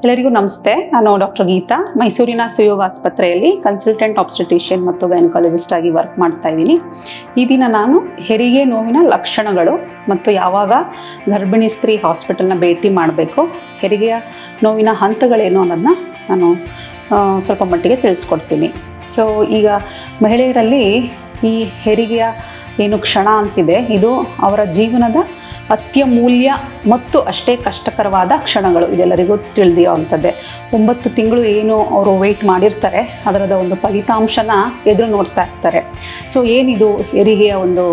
ಎಲ್ಲರಿಗೂ ನಮಸ್ತೆ. ನಾನು ಡಾಕ್ಟರ್ ಗೀತಾ, ಮೈಸೂರಿನ ಸುಯೋಗ ಆಸ್ಪತ್ರೆಯಲ್ಲಿ ಕನ್ಸಲ್ಟೆಂಟ್ ಆಬ್ಸ್ಟೆಟಿಷಿಯನ್ ಮತ್ತು ಗೈನಕಾಲಜಿಸ್ಟ್ ಆಗಿ ವರ್ಕ್ ಮಾಡ್ತಾ ಇದ್ದೀನಿ. ಈ ದಿನ ನಾನು ಹೆರಿಗೆ ನೋವಿನ ಲಕ್ಷಣಗಳು ಮತ್ತು ಯಾವಾಗ ಗರ್ಭಿಣಿ ಸ್ತ್ರೀ ಹಾಸ್ಪಿಟಲ್ನ ಭೇಟಿ ಮಾಡಬೇಕು, ಹೆರಿಗೆಯ ನೋವಿನ ಹಂತಗಳೇನು ಅನ್ನೋದನ್ನ ನಾನು ಸ್ವಲ್ಪ ಮಟ್ಟಿಗೆ ತಿಳಿಸ್ಕೊಡ್ತೀನಿ. ಸೊ ಈಗ ಮಹಿಳೆಯರಲ್ಲಿ ಈ ಹೆರಿಗೆಯ ಏನು ಕ್ಷಣ ಅಂತಿದೆ, ಇದು ಅವರ ಜೀವನದ ಅತ್ಯಮೂಲ್ಯ ಮತ್ತು ಅಷ್ಟೇ ಕಷ್ಟಕರವಾದ ಕ್ಷಣಗಳು. ಇದೆಲ್ಲರಿಗೂ ತಿಳಿದಿರೋ ಅಂಥದ್ದೇ. 9 ತಿಂಗಳು ಏನು ಅವರು ವೆಯ್ಟ್ ಮಾಡಿರ್ತಾರೆ, ಅದರದ ಒಂದು ಫಲಿತಾಂಶನ ಎದುರು ನೋಡ್ತಾ ಇರ್ತಾರೆ. ಸೊ ಏನಿದು ಹೆರಿಗೆಯ ಒಂದು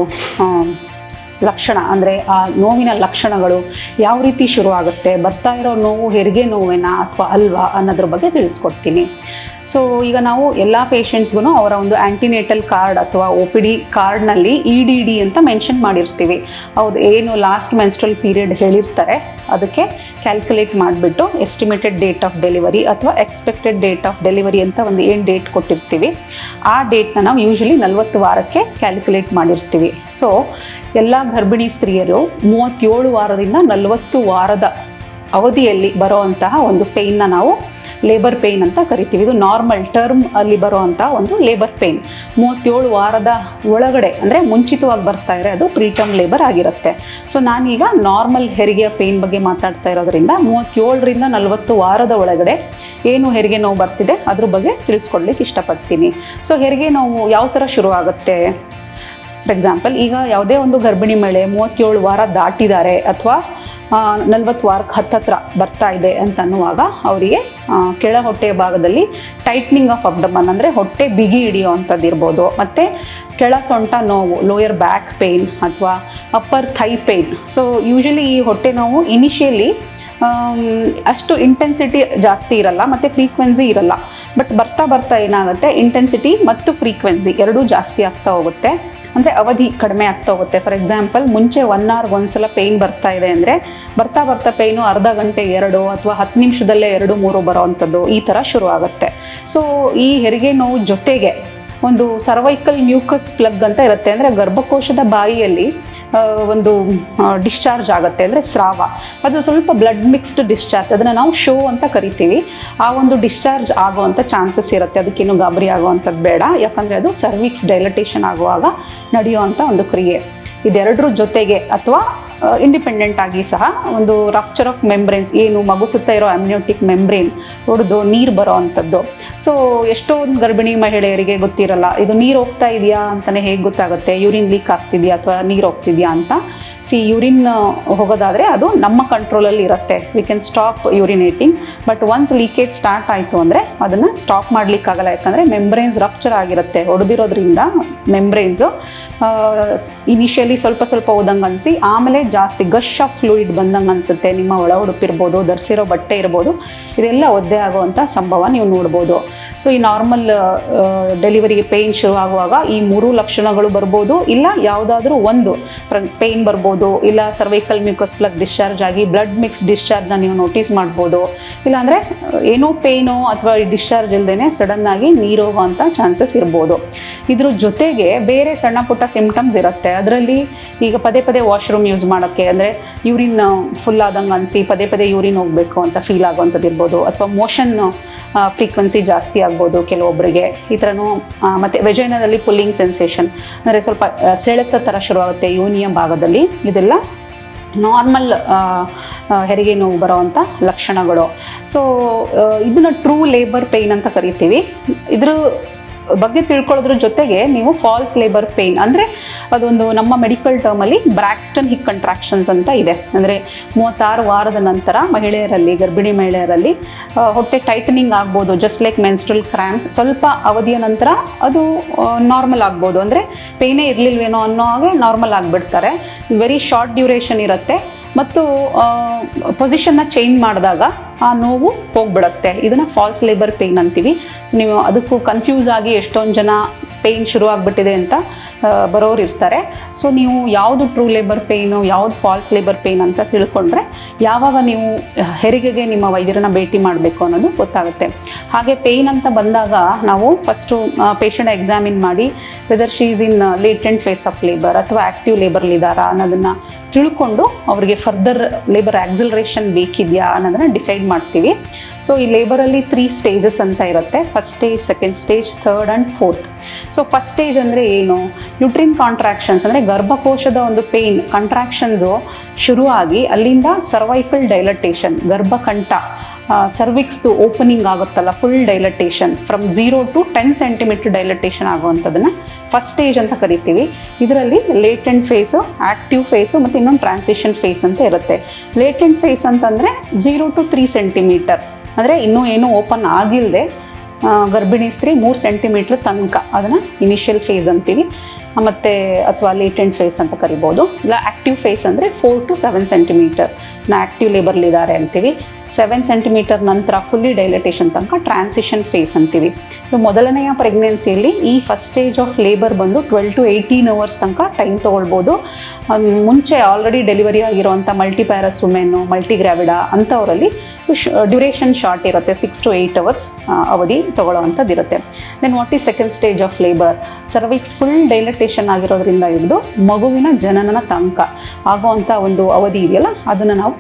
ಲಕ್ಷಣ ಅಂದರೆ ಆ ನೋವಿನ ಲಕ್ಷಣಗಳು ಯಾವ ರೀತಿ ಶುರುವಾಗುತ್ತೆ, ಬರ್ತಾ ಇರೋ ನೋವು ಹೆರಿಗೆ ನೋವೇನಾ ಅಥವಾ ಅಲ್ವಾ ಅನ್ನೋದ್ರ ಬಗ್ಗೆ ತಿಳಿಸ್ಕೊಡ್ತೀನಿ. ಸೊ ಈಗ ನಾವು ಎಲ್ಲ ಪೇಷಂಟ್ಸ್ಗೂ ಅವರ ಒಂದು ಆ್ಯಂಟಿನೇಟಲ್ ಕಾರ್ಡ್ ಅಥವಾ OPD ಕಾರ್ಡ್ನಲ್ಲಿ EDD ಅಂತ ಮೆನ್ಷನ್ ಮಾಡಿರ್ತೀವಿ. ಅವ್ರು ಏನು ಲಾಸ್ಟ್ ಮೆನ್ಸ್ಟ್ರಲ್ ಪೀರಿಯಡ್ ಹೇಳಿರ್ತಾರೆ ಅದಕ್ಕೆ ಕ್ಯಾಲ್ಕುಲೇಟ್ ಮಾಡಿಬಿಟ್ಟು ಎಸ್ಟಿಮೇಟೆಡ್ ಡೇಟ್ ಆಫ್ ಡೆಲಿವರಿ ಅಥವಾ ಎಕ್ಸ್ಪೆಕ್ಟೆಡ್ ಡೇಟ್ ಆಫ್ ಡೆಲಿವರಿ ಅಂತ ಒಂದು ಏನು ಡೇಟ್ ಕೊಟ್ಟಿರ್ತೀವಿ, ಆ ಡೇಟ್ನ ನಾವು ಯೂಶ್ವಲಿ 40 ವಾರಕ್ಕೆ ಕ್ಯಾಲ್ಕುಲೇಟ್ ಮಾಡಿರ್ತೀವಿ. ಸೊ ಎಲ್ಲ ಗರ್ಭಿಣಿ ಸ್ತ್ರೀಯರು 37 ವಾರದಿಂದ 40 ವಾರದ ಅವಧಿಯಲ್ಲಿ ಬರೋವಂತಹ ಒಂದು ಪೇಯ್ನ ನಾವು ಲೇಬರ್ ಪೇಯ್ನ್ ಅಂತ ಕರಿತೀವಿ. ಇದು ನಾರ್ಮಲ್ ಟರ್ಮ್ ಅಲ್ಲಿ ಬರುವಂಥ ಒಂದು ಲೇಬರ್ ಪೇಯ್ನ್. 37 ವಾರದ ಒಳಗಡೆ ಅಂದರೆ ಮುಂಚಿತವಾಗಿ ಬರ್ತಾ ಇದ್ರೆ ಅದು ಪ್ರೀಟರ್ಮ್ ಲೇಬರ್ ಆಗಿರುತ್ತೆ. ಸೊ ನಾನೀಗ ನಾರ್ಮಲ್ ಹೆರಿಗೆಯ ಪೇಯ್ನ್ ಬಗ್ಗೆ ಮಾತಾಡ್ತಾ ಇರೋದ್ರಿಂದ 37ರಿಂದ 40 ವಾರದ ಒಳಗಡೆ ಏನು ಹೆರಿಗೆ ನೋವು ಬರ್ತಿದೆ ಅದ್ರ ಬಗ್ಗೆ ತಿಳಿಸ್ಕೊಡ್ಲಿಕ್ಕೆ ಇಷ್ಟಪಡ್ತೀನಿ. ಸೊ ಹೆರಿಗೆ ನೋವು ಯಾವ ಥರ ಶುರು ಆಗುತ್ತೆ? ಫಾರ್ ಎಕ್ಸಾಂಪಲ್, ಈಗ ಯಾವುದೇ ಒಂದು ಗರ್ಭಿಣಿ ಮಹಿಳೆ 37 ವಾರ ದಾಟಿದ್ದಾರೆ ಅಥವಾ 40 ವಾರಕ್ಕೆ ಹತ್ತತ್ರ ಬರ್ತಾ ಇದೆ ಅಂತ ಅನ್ನುವಾಗ ಅವರಿಗೆ ಕೆಳ ಹೊಟ್ಟೆಯ ಭಾಗದಲ್ಲಿ ಟೈಟ್ನಿಂಗ್ ಆಫ್ ಅಬ್ಡಮನ್ ಅಂದರೆ ಹೊಟ್ಟೆ ಬಿಗಿ ಹಿಡಿಯೋ ಅಂಥದ್ದು ಇರ್ಬೋದು, ಮತ್ತು ಕೆಳ ಸೊಂಟ ನೋವು ಲೋಯರ್ ಬ್ಯಾಕ್ ಪೇಯ್ನ್ ಅಥವಾ upper thigh pain. So usually ಈ ಹೊಟ್ಟೆ ನೋವು ಇನಿಷಿಯಲಿ ಅಷ್ಟು ಇಂಟೆನ್ಸಿಟಿ ಜಾಸ್ತಿ ಇರಲ್ಲ ಮತ್ತು ಫ್ರೀಕ್ವೆನ್ಸಿ ಇರಲ್ಲ. ಬಟ್ ಬರ್ತಾ ಬರ್ತಾ ಏನಾಗುತ್ತೆ, ಇಂಟೆನ್ಸಿಟಿ ಮತ್ತು ಫ್ರೀಕ್ವೆನ್ಸಿ ಎರಡೂ ಜಾಸ್ತಿ ಆಗ್ತಾ ಹೋಗುತ್ತೆ, ಅಂದರೆ ಅವಧಿ ಕಡಿಮೆ ಆಗ್ತಾ ಹೋಗುತ್ತೆ. ಫಾರ್ ಎಕ್ಸಾಂಪಲ್, ಮುಂಚೆ 1 hour ಒಂದ್ಸಲ ಪೇಯ್ನ್ ಬರ್ತಾ ಇದೆ ಅಂದರೆ ಬರ್ತಾ ಬರ್ತಾ ಪೇಯ್ನು ಅರ್ಧ ಗಂಟೆ 2 ಅಥವಾ 10 ನಿಮಿಷದಲ್ಲೇ 2-3 ಬರೋ ಅಂಥದ್ದು ಈ ಥರ ಶುರು ಆಗುತ್ತೆ. ಸೊ ಈ ಹೆರಿಗೆ ನೋವು ಜೊತೆಗೆ ಒಂದು ಸರ್ವೈಕಲ್ ಮ್ಯೂಕಸ್ ಪ್ಲಗ್ ಅಂತ ಇರುತ್ತೆ, ಅಂದರೆ ಗರ್ಭಕೋಶದ ಬಾಯಿಯಲ್ಲಿ ಒಂದು ಡಿಸ್ಚಾರ್ಜ್ ಆಗುತ್ತೆ, ಅಂದರೆ ಸ್ರಾವ. ಅದು ಸ್ವಲ್ಪ ಬ್ಲಡ್ ಮಿಕ್ಸ್ಡ್ ಡಿಸ್ಚಾರ್ಜ್, ಅದನ್ನು ನಾವು ಶೋ ಅಂತ ಕರಿತೀವಿ. ಆ ಒಂದು ಡಿಸ್ಚಾರ್ಜ್ ಆಗುವಂಥ ಚಾನ್ಸಸ್ ಇರುತ್ತೆ. ಅದಕ್ಕೇನು ಗಾಬರಿ ಆಗುವಂಥದ್ದು ಬೇಡ, ಯಾಕಂದರೆ ಅದು ಸರ್ವಿಕ್ಸ್ ಡೈಲಟೇಷನ್ ಆಗುವಾಗ ನಡೆಯುವಂಥ ಒಂದು ಕ್ರಿಯೆ. ಇದೆರಡರ ಜೊತೆಗೆ ಅಥವಾ ಇಂಡಿಪೆಂಡೆಂಟ್ ಆಗಿ ಸಹ ಒಂದು ರಪ್ಚರ್ ಆಫ್ ಮೆಂಬ್ರೇನ್ಸ್, ಏನು ಮಗು ಸುತ್ತ ಇರೋ ಅಮ್ನಿಯೋಟಿಕ್ ಮೆಂಬ್ರೇನ್ ಒಡೆದು ನೀರು ಬರೋ ಅಂಥದ್ದು. ಸೊ ಎಷ್ಟೊಂದು ಗರ್ಭಿಣಿ ಮಹಿಳೆಯರಿಗೆ ಗೊತ್ತಿರಲ್ಲ, ಇದು ನೀರು ಹೋಗ್ತಾ ಇದೆಯಾ ಅಂತಲೇ ಹೇಗೆ ಗೊತ್ತಾಗುತ್ತೆ, ಯೂರಿನ್ ಲೀಕ್ ಆಗ್ತಿದೆಯಾ ಅಥವಾ ನೀರು ಹೋಗ್ತಿದೆಯಾ ಅಂತ. ಯೂರಿನ್ ಹೋಗೋದಾದರೆ ಅದು ನಮ್ಮ ಕಂಟ್ರೋಲಲ್ಲಿ ಇರುತ್ತೆ, we can stop urinating. But once leakage start ಆಯಿತು ಅಂದರೆ ಅದನ್ನು ಸ್ಟಾಪ್ ಮಾಡಲಿಕ್ಕಾಗಲ್ಲ, ಯಾಕಂದರೆ ಮೆಂಬ್ರೇನ್ಸ್ ರಪ್ಚರ್ ಆಗಿರುತ್ತೆ. ಹೊಡೆದಿರೋದ್ರಿಂದ ಮೆಂಬ್ರೇನ್ಸು ಇನಿಷಿಯಲಿ ಸ್ವಲ್ಪ ಸ್ವಲ್ಪ ಹೋದಂಗೆ ಅನಿಸಿ ಆಮೇಲೆ ಜಾಸ್ತಿ ಗಶ್ ಆಫ್ ಫ್ಲೂಯಿಡ್ ಬಂದಂಗೆ ಅನಿಸುತ್ತೆ. ನಿಮ್ಮ ಒಳ ಉಡುಪಿರ್ಬೋದು, ಧರಿಸಿರೋ ಬಟ್ಟೆ ಇರ್ಬೋದು, ಇದೆಲ್ಲ ಒದ್ದೆ ಆಗುವಂಥ ಸಂಭವ ನೀವು ನೋಡ್ಬೋದು. ಸೊ ಈ ನಾರ್ಮಲ್ ಡೆಲಿವರಿಗೆ ಪೇಯ್ನ್ ಶುರು ಆಗುವಾಗ ಈ 3 ಲಕ್ಷಣಗಳು ಬರ್ಬೋದು, ಇಲ್ಲ ಯಾವುದಾದ್ರೂ ಒಂದು ಪೇಯ್ನ್ ಬರ್ಬೋದು, ಇಲ್ಲ ಸರ್ವೈಕಲ್ ಮ್ಯೂಕಸ್ ಪ್ಲಗ್ ಡಿಸ್ಚಾರ್ಜ್ ಆಗಿ ಬ್ಲಡ್ ಮಿಕ್ಸ್ ಡಿಸ್ಚಾರ್ಜ್ನ ನೀವು ನೋಟಿಸ್ ಮಾಡ್ಬೋದು, ಇಲ್ಲಾಂದರೆ ಏನೋ ಪೇಯ್ನೋ ಅಥವಾ ಡಿಸ್ಚಾರ್ಜ್ ಇಲ್ಲದೇ ಸಡನ್ ಆಗಿ ನೀರು ಹೋಗುವಂಥ ಚಾನ್ಸಸ್ ಇರ್ಬೋದು. ಇದ್ರ ಜೊತೆಗೆ ಬೇರೆ ಸಣ್ಣ ಪುಟ್ಟ ಸಿಂಪ್ಟಮ್ಸ್ ಇರುತ್ತೆ. ಅದರಲ್ಲಿ ಈಗ ಪದೇ ಪದೇ ವಾಶ್ರೂಮ್ ಯೂಸ್ ಮಾಡೋಕ್ಕೆ, ಅಂದರೆ ಯೂರಿನ್ ಫುಲ್ ಆದಂಗೆ ಅನಿಸಿ ಪದೇ ಪದೇ ಯೂರಿನ್ ಹೋಗಬೇಕು ಅಂತ ಫೀಲ್ ಆಗುವಂಥದ್ದು ಇರ್ಬೋದು, ಅಥವಾ ಮೋಷನ್ ಫ್ರೀಕ್ವೆನ್ಸಿ ಜಾಸ್ತಿ ಆಗ್ಬೋದು ಕೆಲವೊಬ್ಬರಿಗೆ ಈ ಥರನೂ. ಮತ್ತು ವೆಜೈನದಲ್ಲಿ ಪುಲ್ಲಿಂಗ್ ಸೆನ್ಸೇಷನ್, ಅಂದರೆ ಸ್ವಲ್ಪ ಸೆಳೆತ ಥರ ಶುರುವಾಗುತ್ತೆ ಯೋನಿಯ ಭಾಗದಲ್ಲಿ. ಇದೆಲ್ಲ ನಾರ್ಮಲ್ ಹೆರಿಗೆ ನೋವು ಬರೋವಂಥ ಲಕ್ಷಣಗಳು. ಸೊ ಇದನ್ನು ಟ್ರೂ ಲೇಬರ್ ಪೇಯ್ನ್ ಅಂತ ಕರಿತೀವಿ. ಇದ್ರ ಬಗ್ಗೆ ತಿಳ್ಕೊಳ್ಳೋದ್ರ ಜೊತೆಗೆ ನೀವು ಫಾಲ್ಸ್ ಲೇಬರ್ ಪೇಯ್ನ್, ಅಂದರೆ ಅದೊಂದು ನಮ್ಮ ಮೆಡಿಕಲ್ ಟರ್ಮಲ್ಲಿ ಬ್ರಾಕ್ಸ್ಟನ್ ಹಿಕ್ ಕಂಟ್ರಾಕ್ಷನ್ಸ್ ಅಂತ ಇದೆ. ಅಂದರೆ 36 ವಾರದ ನಂತರ ಮಹಿಳೆಯರಲ್ಲಿ, ಗರ್ಭಿಣಿ ಮಹಿಳೆಯರಲ್ಲಿ ಹೊಟ್ಟೆ ಟೈಟನಿಂಗ್ ಆಗ್ಬೋದು, ಜಸ್ಟ್ ಲೈಕ್ ಮೆನ್ಸ್ಟ್ರಲ್ ಕ್ರ್ಯಾಂಪ್ಸ್. ಸ್ವಲ್ಪ ಅವಧಿಯ ನಂತರ ಅದು ನಾರ್ಮಲ್ ಆಗ್ಬೋದು, ಅಂದರೆ ಪೇಯ್ನೇ ಇರಲಿಲ್ವೇನೋ ಅನ್ನೋ ಹಾಗೆ ನಾರ್ಮಲ್ ಆಗಿಬಿಡ್ತಾರೆ. ವೆರಿ ಶಾರ್ಟ್ ಡ್ಯೂರೇಷನ್ ಇರುತ್ತೆ ಮತ್ತು ಪೊಸಿಷನ್ನ ಚೇಂಜ್ ಮಾಡಿದಾಗ ಆ ನೋವು ಹೋಗ್ಬಿಡುತ್ತೆ. ಇದನ್ನು ಫಾಲ್ಸ್ ಲೇಬರ್ ಪೇಯ್ನ್ ಅಂತೀವಿ. ನೀವು ಅದಕ್ಕೂ ಕನ್ಫ್ಯೂಸ್ ಆಗಿ ಎಷ್ಟೊಂದು ಜನ ಪೇಯ್ನ್ ಶುರು ಆಗಿಬಿಟ್ಟಿದೆ ಅಂತ ಬರೋರು ಇರ್ತಾರೆ. ಸೊ ನೀವು ಯಾವುದು ಟ್ರೂ ಲೇಬರ್ ಪೇಯ್ನು, ಯಾವುದು ಫಾಲ್ಸ್ ಲೇಬರ್ ಪೇಯ್ನ್ ಅಂತ ತಿಳ್ಕೊಂಡ್ರೆ ಯಾವಾಗ ನೀವು ಹೆರಿಗೆಗೆ ನಿಮ್ಮ ವೈದ್ಯರನ್ನ ಭೇಟಿ ಮಾಡಬೇಕು ಅನ್ನೋದು ಗೊತ್ತಾಗುತ್ತೆ. ಹಾಗೆ ಪೇಯ್ನ್ ಅಂತ ಬಂದಾಗ ನಾವು ಫಸ್ಟು ಪೇಷಂಟ್ ಎಕ್ಸಾಮಿನ್ ಮಾಡಿ whether she is in latent phase of labour ಅಥವಾ ಆ್ಯಕ್ಟಿವ್ ಲೇಬರ್ಲಿದ್ದಾರಾ ಅನ್ನೋದನ್ನು ತಿಳ್ಕೊಂಡು ಅವರಿಗೆ ಫರ್ದರ್ ಲೇಬರ್ ಆಕ್ಸಿಲರೇಷನ್ ಬೇಕಿದೆಯಾ ಅನ್ನೋದನ್ನು ಡಿಸೈಡ್ ಮಾಡ್ತೀವಿ. ಸೊ ಈ ಲೇಬರಲ್ಲಿ 3 ಸ್ಟೇಜಸ್ ಅಂತ ಇರುತ್ತೆ. First stage, second stage, third and fourth. So first stage ಅಂದರೆ ಏನು? ಯುಟ್ರಿನ್ ಕಾಂಟ್ರಾಕ್ಷನ್ಸ್ ಅಂದರೆ ಗರ್ಭಕೋಶದ ಒಂದು ಪೇಯ್ನ್, ಕಂಟ್ರಾಕ್ಷನ್ಸು ಶುರುವಾಗಿ ಅಲ್ಲಿಂದ ಸರ್ವೈಕಲ್ ಡೈಲಟೇಷನ್, ಗರ್ಭಕಂಠ, ಸರ್ವಿಕ್ಸ್ದು ಓಪನಿಂಗ್ ಆಗುತ್ತಲ್ಲ, full dilatation from 0 to 10 centimetre dilatation ಆಗುವಂಥದ್ದನ್ನು ಫಸ್ಟ್ ಸ್ಟೇಜ್ ಅಂತ ಕರಿತೀವಿ. ಇದರಲ್ಲಿ ಲೇಟೆಂಟ್ ಫೇಸು, ಆ್ಯಕ್ಟಿವ್ ಫೇಸು ಮತ್ತು ಇನ್ನೊಂದು ಟ್ರಾನ್ಸಿಷನ್ ಫೇಸ್ ಅಂತ ಇರುತ್ತೆ. ಲೇಟೆಂಟ್ ಫೇಸ್ ಅಂತಂದರೆ 0 to 3 ಸೆಂಟಿಮೀಟರ್, ಅಂದರೆ ಇನ್ನೂ ಏನೂ ಓಪನ್ ಆಗಿಲ್ಲದೆ ಗರ್ಭಿಣಿ ಸ್ತ್ರೀ 3 ಸೆಂಟಿಮೀಟ್ರ್ ತನಕ ಅದನ್ನು ಇನಿಷಿಯಲ್ ಫೇಸ್ ಅಂತೀವಿ, ಮತ್ತು ಅಥವಾ ಲೇಟೆಂಟ್ ಫೇಸ್ ಅಂತ ಕರಿಬೋದು. ಇಲ್ಲ ಆ್ಯಕ್ಟಿವ್ ಫೇಸ್ ಅಂದರೆ 4 to 7 ಸೆಂಟಿಮೀಟರ್ ಆ್ಯಕ್ಟಿವ್ ಲೇಬರ್ಲಿದ್ದಾರೆ ಅಂತೀವಿ. 7 ಸೆಂಟಿಮೀಟರ್ ನಂತರ ಫುಲ್ಲಿ ಡೈಲಟೇಷನ್ ತನಕ ಟ್ರಾನ್ಸಿಷನ್ ಫೇಸ್ ಅಂತೀವಿ. ಇದು ಮೊದಲನೆಯ ಪ್ರೆಗ್ನೆನ್ಸಿಯಲ್ಲಿ ಈ ಫಸ್ಟ್ ಸ್ಟೇಜ್ ಆಫ್ ಲೇಬರ್ ಬಂದು 12 to 18 ಅವರ್ಸ್ ತನಕ ಟೈಮ್ ತೊಗೊಳ್ಬೋದು. ಮುಂಚೆ ಆಲ್ರೆಡಿ ಡೆಲಿವರಿ ಆಗಿರೋವಂಥ ಮಲ್ಟಿಪ್ಯಾರಸ್ ವುಮೆನ್ನು, ಮಲ್ಟಿಗ್ರಾವಿಡಾ ಅಂಥವರಲ್ಲಿ ಡ್ಯೂರೇಷನ್ ಶಾರ್ಟ್ ಇರುತ್ತೆ, 6 to 8 ಅವರ್ಸ್ ಅವಧಿ ತೊಗೊಳ್ಳೋವಂಥದ್ದು ಇರುತ್ತೆ. Then what is second stage of labour? Cervix full dilatation ಆಗಿರೋದ್ರಿಂದ ಹಿಡಿದು ಮಗುವಿನ ಜನನನ ತನಕ ಆಗುವಂಥ ಒಂದು ಅವಧಿ ಇದೆಯಲ್ಲ, ಅದನ್ನು ನಾವು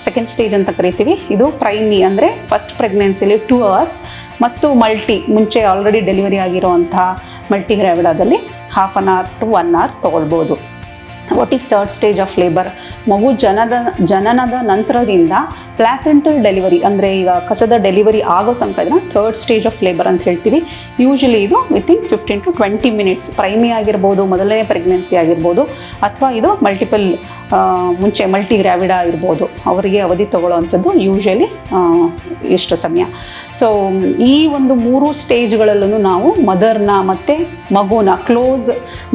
ಸೆಕೆಂಡ್ ಸ್ಟೇಜ್ ಅಂತ ಕರಿತೀವಿ. ಇದು ಪ್ರೈಮಿ ಅಂದರೆ ಫಸ್ಟ್ ಪ್ರೆಗ್ನೆನ್ಸಿಲಿ 2 ಅವರ್ಸ್, ಮತ್ತು ಮುಂಚೆ ಆಲ್ರೆಡಿ ಡೆಲಿವರಿ ಆಗಿರೋವಂಥ ಮಲ್ಟಿಗ್ರಾವಿಡಾದಲ್ಲಿ 1/2 an hour to 1 hour ತೊಗೊಳ್ಬೋದು. What is third stage of labour? ಮಗು ಜನನದ ನಂತರದಿಂದ ಪ್ಲಾಸೆಂಟಲ್ ಡೆಲಿವರಿ, ಅಂದರೆ ಈಗ ಕಸದ ಡೆಲಿವರಿ ಆಗೋ ತನಕ ಇದನ್ನು ಥರ್ಡ್ ಸ್ಟೇಜ್ ಆಫ್ ಲೇಬರ್ ಅಂತ ಹೇಳ್ತೀವಿ. ಯೂಶಲಿ ಇದು ವಿತಿನ್ 15 to 20 minutes, ಪ್ರೈಮಿ ಆಗಿರ್ಬೋದು, ಮೊದಲನೇ ಪ್ರೆಗ್ನೆನ್ಸಿ ಆಗಿರ್ಬೋದು, ಅಥವಾ ಇದು ಮುಂಚೆ ಮಲ್ಟಿಗ್ರಾವಿಡಾ ಇರ್ಬೋದು, ಅವರಿಗೆ ಅವಧಿ ತೊಗೊಳ್ಳೋವಂಥದ್ದು ಯೂಶಲಿ ಎಷ್ಟು ಸಮಯ. ಸೊ ಈ ಒಂದು 3 ಸ್ಟೇಜ್ಗಳಲ್ಲೂ ನಾವು ಮದರ್ನ ಮತ್ತು ಮಗುನ close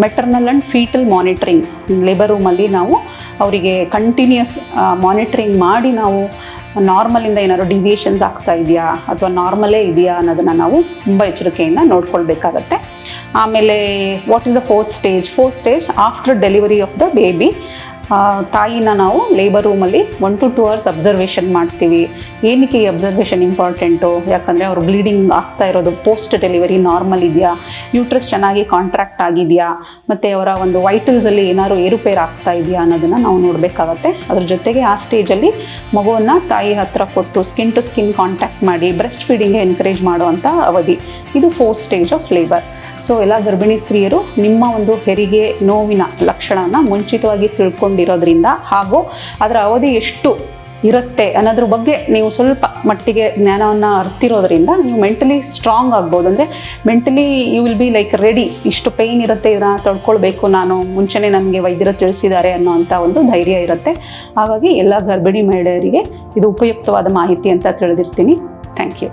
maternal and foetal monitoring, labour ರೂಮಲ್ಲಿ ನಾವು ಅವರಿಗೆ ಕಂಟಿನ್ಯೂಸ್ ಮಾನಿಟ್ರಿಂಗ್ ಮಾಡಿ ನಾವು ನಾರ್ಮಲಿಂದ ಏನಾದ್ರು ಡಿವಿಯೇಷನ್ಸ್ ಆಗ್ತಾ ಇದೆಯಾ ಅಥವಾ ನಾರ್ಮಲೇ ಇದೆಯಾ ಅನ್ನೋದನ್ನು ನಾವು ತುಂಬ ಎಚ್ಚರಿಕೆಯಿಂದ ನೋಡ್ಕೊಳ್ಬೇಕಾಗತ್ತೆ. ಆಮೇಲೆ what is the fourth stage after delivery of the baby. ತಾಯಿನ ನಾವು ಲೇಬರ್ ರೂಮಲ್ಲಿ 1 to 2 hours ಅಬ್ಸರ್ವೇಷನ್ ಮಾಡ್ತೀವಿ. ಏನಕ್ಕೆ ಈ ಅಬ್ಸರ್ವೇಷನ್ ಇಂಪಾರ್ಟೆಂಟು? ಯಾಕಂದರೆ ಅವ್ರು ಬ್ಲೀಡಿಂಗ್ ಆಗ್ತಾ ಇರೋದು ಪೋಸ್ಟ್ ಡೆಲಿವರಿ ನಾರ್ಮಲ್ ಇದೆಯಾ, ಯೂಟ್ರಸ್ ಚೆನ್ನಾಗಿ ಕಾಂಟ್ರಾಕ್ಟ್ ಆಗಿದೆಯಾ, ಮತ್ತು ಅವರ ಒಂದು ವೈಟಲ್ಸಲ್ಲಿ ಏನಾದ್ರು ಏರುಪೇರು ಆಗ್ತಾ ಇದೆಯಾ ಅನ್ನೋದನ್ನು ನಾವು ನೋಡಬೇಕಾಗತ್ತೆ. ಅದ್ರ ಜೊತೆಗೆ ಆ ಸ್ಟೇಜಲ್ಲಿ ಮಗುವನ್ನು ತಾಯಿ ಹತ್ರ ಕೊಟ್ಟು ಸ್ಕಿನ್ ಟು ಸ್ಕಿನ್ ಕಾಂಟ್ಯಾಕ್ಟ್ ಮಾಡಿ ಬ್ರೆಸ್ಟ್ ಫೀಡಿಂಗ್ಗೆ ಎನ್ಕರೇಜ್ ಮಾಡುವಂಥ ಅವಧಿ. ಇದು fourth stage of labour. So ಎಲ್ಲ ಗರ್ಭಿಣಿ ಸ್ತ್ರೀಯರು ನಿಮ್ಮ ಒಂದು ಹೆರಿಗೆ ನೋವಿನ ಲಕ್ಷಣನ ಮುಂಚಿತವಾಗಿ ತಿಳ್ಕೊಂಡಿರೋದ್ರಿಂದ, ಹಾಗೂ ಅದರ ಅವಧಿ ಎಷ್ಟು ಇರುತ್ತೆ ಅನ್ನೋದ್ರ ಬಗ್ಗೆ ನೀವು ಸ್ವಲ್ಪ ಮಟ್ಟಿಗೆ ಜ್ಞಾನವನ್ನು ಅರ್ತಿರೋದ್ರಿಂದ ನೀವು ಮೆಂಟಲಿ ಸ್ಟ್ರಾಂಗ್ ಆಗ್ಬೋದು. ಅಂದರೆ mentally you will be like ready, ಇಷ್ಟು ಪೇಯ್ನ್ ಇರುತ್ತೆ, ಇದನ್ನು ತಡ್ಕೊಳ್ಬೇಕು ನಾನು, ಮುಂಚೆನೇ ನನಗೆ ವೈದ್ಯರು ತಿಳಿಸಿದ್ದಾರೆ ಅನ್ನೋವಂಥ ಒಂದು ಧೈರ್ಯ ಇರುತ್ತೆ. ಹಾಗಾಗಿ ಎಲ್ಲ ಗರ್ಭಿಣಿ ಮಹಿಳೆಯರಿಗೆ ಇದು ಉಪಯುಕ್ತವಾದ ಮಾಹಿತಿ ಅಂತ ತಿಳಿದಿರ್ತೀನಿ. Thank you.